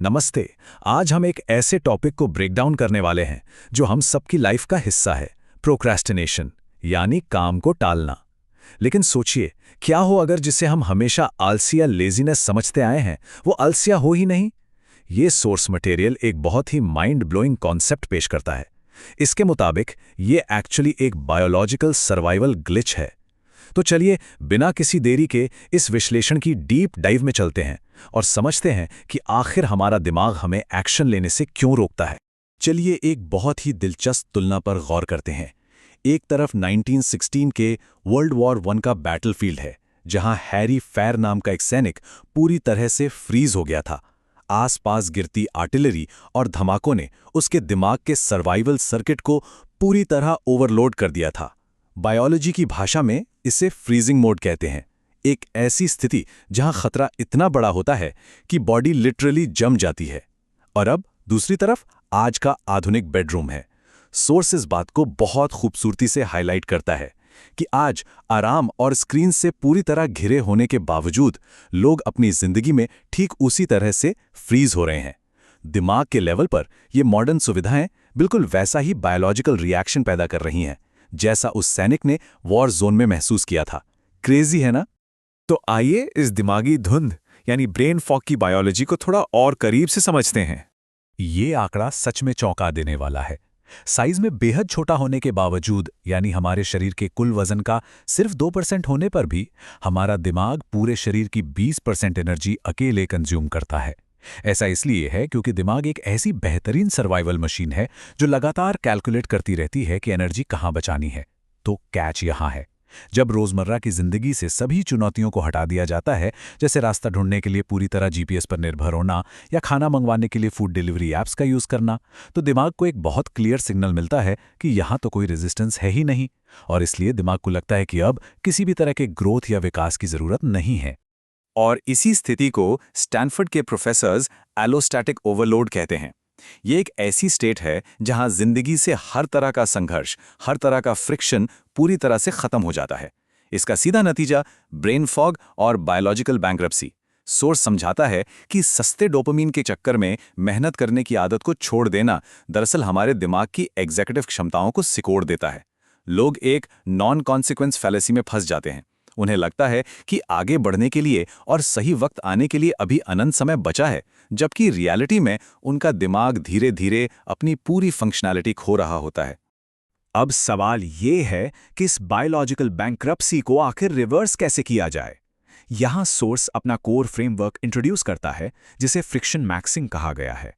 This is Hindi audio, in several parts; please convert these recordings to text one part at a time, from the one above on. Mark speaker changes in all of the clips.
Speaker 1: नमस्ते। आज हम एक ऐसे टॉपिक को ब्रेक डाउन करने वाले हैं जो हम सबकी लाइफ का हिस्सा है, प्रोक्रेस्टिनेशन, यानी काम को टालना। लेकिन सोचिए, क्या हो अगर जिसे हम हमेशा आलसी या लेजीनेस समझते आए हैं वो आलसिया हो ही नहीं। ये सोर्स मटेरियल एक बहुत ही माइंड ब्लोइंग कॉन्सेप्ट पेश करता है। इसके मुताबिक ये एक्चुअली एक बायोलॉजिकल सर्वाइवल ग्लिच है। तो चलिए बिना किसी देरी के इस विश्लेषण की डीप डाइव में चलते हैं और समझते हैं कि आखिर हमारा दिमाग हमें एक्शन लेने से क्यों रोकता है। चलिए एक बहुत ही दिलचस्प तुलना पर गौर करते हैं। एक तरफ 1916 के वर्ल्ड वॉर 1 का बैटलफील्ड है, जहां हैरी फेर नाम का एक सैनिक पूरी तरह से फ्रीज हो गया था। आसपास गिरती आर्टिलरी और धमाकों ने उसके दिमाग के सर्वाइवल सर्किट को पूरी तरह ओवरलोड कर दिया था। बायोलॉजी की भाषा में इसे फ्रीजिंग मोड कहते हैं। एक ऐसी स्थिति जहां खतरा इतना बड़ा होता है कि बॉडी लिटरली जम जाती है। और अब दूसरी तरफ आज का आधुनिक बेडरूम है। सोर्स इस बात को बहुत खूबसूरती से हाईलाइट करता है कि आज आराम और स्क्रीन से पूरी तरह घिरे होने के बावजूद लोग अपनी जिंदगी में ठीक उसी तरह से फ्रीज हो रहे हैं। दिमाग के लेवल पर ये मॉडर्न सुविधाएं बिल्कुल वैसा ही बायोलॉजिकल रिएक्शन पैदा कर रही हैं जैसा उस सैनिक ने वॉर जोन में महसूस किया था। क्रेजी है ना? तो आइए इस दिमागी धुंध यानी ब्रेन फॉग की बायोलॉजी को थोड़ा और करीब से समझते हैं। ये आंकड़ा सच में चौंका देने वाला है। साइज में बेहद छोटा होने के बावजूद, यानी हमारे शरीर के कुल वजन का सिर्फ 2% होने पर भी हमारा दिमाग पूरे शरीर की 20% एनर्जी अकेले कंज्यूम करता है। ऐसा इसलिए है क्योंकि दिमाग एक ऐसी बेहतरीन सर्वाइवल मशीन है जो लगातार कैलकुलेट करती रहती है कि एनर्जी कहाँ बचानी है। तो कैच यहाँ है, जब रोजमर्रा की जिंदगी से सभी चुनौतियों को हटा दिया जाता है, जैसे रास्ता ढूंढने के लिए पूरी तरह जीपीएस पर निर्भर होना या खाना मंगवाने के लिए फूड डिलीवरी ऐप्स का यूज करना, तो दिमाग को एक बहुत क्लियर सिग्नल मिलता है कि यहाँ तो कोई रेजिस्टेंस है ही नहीं। और इसलिए दिमाग को लगता है कि अब किसी भी तरह के ग्रोथ या विकास की जरूरत नहीं है। और इसी स्थिति को स्टैनफोर्ड के प्रोफेसर्स एलोस्टैटिक ओवरलोड कहते हैं। ये एक ऐसी स्टेट है जहां जिंदगी से हर तरह का संघर्ष, हर तरह का फ्रिक्शन पूरी तरह से खत्म हो जाता है। इसका सीधा नतीजा ब्रेन फॉग और बायोलॉजिकल बैंक्रप्सी। सोर्स समझाता है कि सस्ते डोपामिन के चक्कर में मेहनत करने की आदत को छोड़ देना दरअसल हमारे दिमाग की एग्जीक्यूटिव क्षमताओं को सिकोड़ देता है। लोग एक नॉन कॉन्सिक्वेंस फैलेसी में फंस जाते हैं। उन्हें लगता है कि आगे बढ़ने के लिए और सही वक्त आने के लिए अभी अनंत समय बचा है, जबकि रियलिटी में उनका दिमाग धीरे धीरे अपनी पूरी फंक्शनैलिटी खो रहा होता है। अब सवाल ये है कि इस बायोलॉजिकल बैंक्रप्सी को आखिर रिवर्स कैसे किया जाए। यहां सोर्स अपना कोर फ्रेमवर्क इंट्रोड्यूस करता है जिसे फ्रिक्शन मैक्सिंग कहा गया है।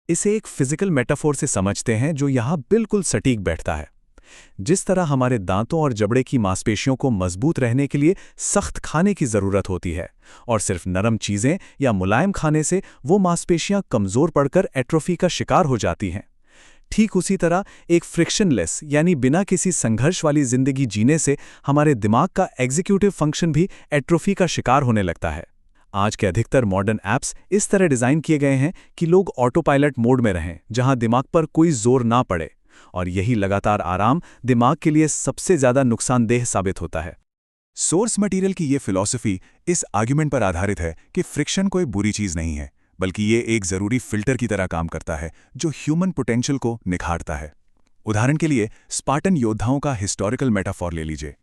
Speaker 1: इसे एक फिजिकल मेटाफोर से समझते हैं जो यहां बिल्कुल सटीक बैठता है। जिस तरह हमारे दांतों और जबड़े की मांसपेशियों को मजबूत रहने के लिए सख्त खाने की जरूरत होती है और सिर्फ नरम चीजें या मुलायम खाने से वो मांसपेशियां कमजोर पड़कर एट्रोफी का शिकार हो जाती हैं, ठीक उसी तरह एक फ्रिक्शनलेस यानी बिना किसी संघर्ष वाली जिंदगी जीने से हमारे दिमाग का एग्जीक्यूटिव फंक्शन भी एट्रोफी का शिकार होने लगता है। आज के अधिकतर मॉडर्न ऐप्स इस तरह डिजाइन किए गए हैं कि लोग ऑटो पायलट मोड में रहें, जहां दिमाग पर कोई जोर ना पड़े, और यही लगातार आराम दिमाग के लिए सबसे ज्यादा नुकसानदेह साबित होता है। सोर्स मटेरियल की ये फिलॉसफी इस आर्ग्यूमेंट पर आधारित है कि फ्रिक्शन कोई बुरी चीज नहीं है, बल्कि ये एक जरूरी फिल्टर की तरह काम करता है जो ह्यूमन पोटेंशियल को निखारता है। उदाहरण के लिए स्पार्टन योद्धाओं का हिस्टोरिकल मेटाफॉर ले लीजिए।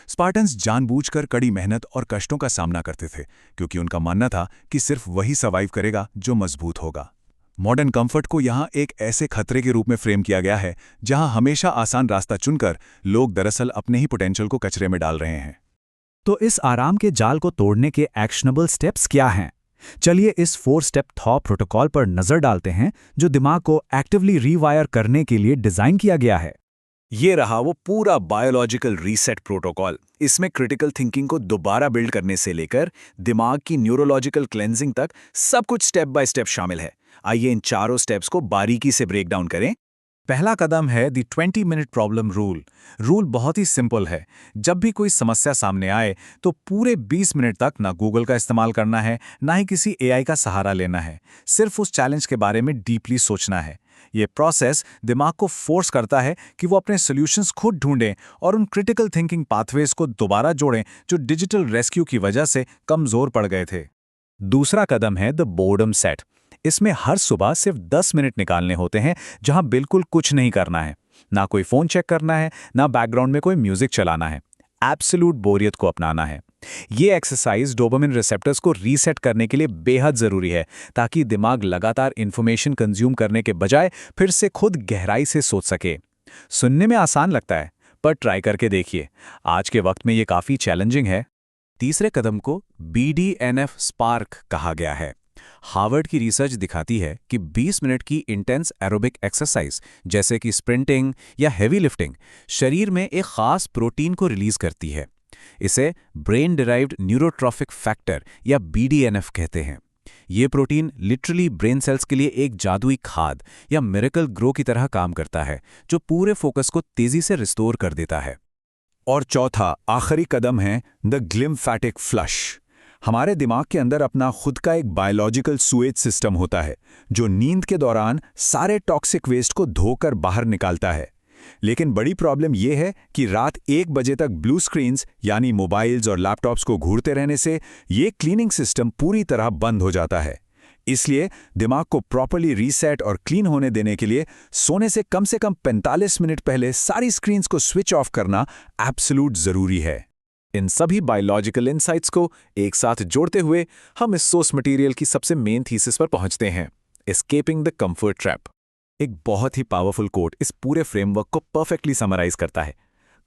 Speaker 1: स्पार्टन्स जानबूझकर कड़ी मेहनत और कष्टों का सामना करते थे क्योंकि उनका मानना था कि सिर्फ वही सर्वाइव करेगा जो मजबूत होगा। मॉडर्न कंफर्ट को यहाँ एक ऐसे खतरे के रूप में फ्रेम किया गया है जहाँ हमेशा आसान रास्ता चुनकर लोग दरअसल अपने ही पोटेंशियल को कचरे में डाल रहे हैं। तो इस आराम के जाल को तोड़ने के एक्शनेबल स्टेप्स क्या हैं? चलिए इस 4 स्टेप थॉट प्रोटोकॉल पर नजर डालते हैं जो दिमाग को एक्टिवली रीवायर करने के लिए डिजाइन किया गया है। ये रहा वो पूरा बायोलॉजिकल रीसेट प्रोटोकॉल। इसमें क्रिटिकल थिंकिंग को दोबारा बिल्ड करने से लेकर दिमाग की न्यूरोलॉजिकल क्लेंजिंग तक सब कुछ स्टेप बाय स्टेप शामिल है। आइए इन चारों स्टेप्स को बारीकी से ब्रेक डाउन करें। पहला कदम है the 20 minute problem rule. Rule बहुत ही सिंपल है। जब भी कोई समस्या सामने आए तो पूरे 20 मिनट तक ना गूगल का इस्तेमाल करना है, ना ही किसी एआई का सहारा लेना है। सिर्फ उस चैलेंज के बारे में डीपली सोचना है। ये प्रोसेस दिमाग को फोर्स करता है कि वो अपने सॉल्यूशंस खुद ढूंढें और उन क्रिटिकल थिंकिंग पाथवेज को दोबारा जोड़ें जो डिजिटल रेस्क्यू की वजह से कमजोर पड़ गए थे। दूसरा कदम है द बोर्डम सेट। इसमें हर सुबह सिर्फ 10 मिनट निकालने होते हैं जहां बिल्कुल कुछ नहीं करना है, ना कोई फ़ोन चेक करना है, ना बैकग्राउंड में कोई म्यूज़िक चलाना है। एब्सोल्यूट बोरियत को अपनाना है। ये एक्सरसाइज डोपामिन रिसेप्टर्स को रीसेट करने के लिए बेहद ज़रूरी है, ताकि दिमाग लगातार इन्फॉर्मेशन कंज्यूम करने के बजाय फिर से खुद गहराई से सोच सके। सुनने में आसान लगता है, पर ट्राई करके देखिए। आज के वक्त में ये काफ़ी चैलेंजिंग है। तीसरे कदम को BDNF स्पार्क कहा गया है। हार्वर्ड की रिसर्च दिखाती है कि 20 मिनट की इंटेंस एरोबिक एक्सरसाइज जैसे कि स्प्रिंटिंग या हेवी लिफ्टिंग शरीर में एक खास प्रोटीन को रिलीज करती है। इसे ब्रेन डिराइव्ड न्यूरोट्रॉफिक फैक्टर या BDNF कहते हैं। ये प्रोटीन लिटरली ब्रेन सेल्स के लिए एक जादुई खाद या मिरेकल ग्रो की तरह काम करता है, जो पूरे फोकस को तेजी से रिस्टोर कर देता है। और चौथा आखिरी कदम है द ग्लिम्फैटिक फ्लश। हमारे दिमाग के अंदर अपना खुद का एक बायोलॉजिकल सुएज सिस्टम होता है, जो नींद के दौरान सारे टॉक्सिक वेस्ट को धोकर बाहर निकालता है। लेकिन बड़ी प्रॉब्लम यह है कि रात 1 बजे तक ब्लू स्क्रीन्स यानी मोबाइल्स और लैपटॉप्स को घूरते रहने से ये क्लीनिंग सिस्टम पूरी तरह बंद हो जाता है। इसलिए दिमाग को प्रॉपर्ली रीसेट और क्लीन होने देने के लिए सोने से कम 45 मिनट पहले सारी स्क्रीन्स को स्विच ऑफ करना एब्सोल्यूट ज़रूरी है। इन सभी बायोलॉजिकल इनसाइट्स को एक साथ जोड़ते हुए हम इस सोर्स मटेरियल की सबसे मेन थीसिस पर पहुंचते हैं, एस्केपिंग द कंफर्ट ट्रैप। एक बहुत ही पावरफुल कोट इस पूरे फ्रेमवर्क को परफेक्टली समराइज करता है।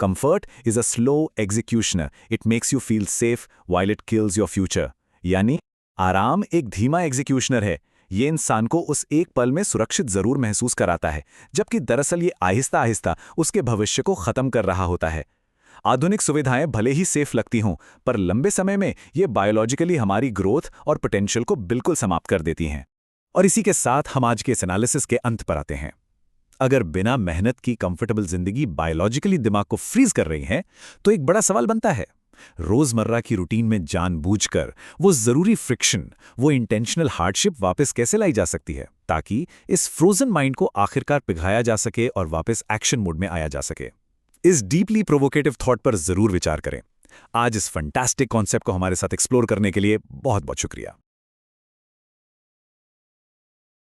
Speaker 1: Comfort is a slow executioner, it makes you feel safe while it kills your future. यानी आराम एक धीमा एग्जीक्यूशनर है, ये इंसान को उस एक पल में सुरक्षित जरूर महसूस कराता है, जबकि दरअसल ये आहिस्ता आहिस्ता उसके भविष्य को खत्म कर रहा होता है। आधुनिक सुविधाएं भले ही सेफ लगती हों, पर लंबे समय में ये बायोलॉजिकली हमारी ग्रोथ और पोटेंशियल को बिल्कुल समाप्त कर देती हैं। और इसी के साथ हम आज के इस एनालिसिस के अंत पर आते हैं। अगर बिना मेहनत की कंफर्टेबल जिंदगी बायोलॉजिकली दिमाग को फ्रीज कर रही है, तो एक बड़ा सवाल बनता है, रोजमर्रा की रूटीन में जानबूझकर वो जरूरी फ्रिक्शन, वो इंटेंशनल हार्डशिप वापस कैसे लाई जा सकती है, ताकि इस फ्रोजन माइंड को आखिरकार पिघलाया जा सके और वापस एक्शन मोड में आया जा सके। इस डीपली प्रोवोकेटिव थॉट पर जरूर विचार करें। आज इस फंटास्टिक कॉन्सेप्ट को हमारे साथ एक्सप्लोर करने के लिए बहुत बहुत शुक्रिया।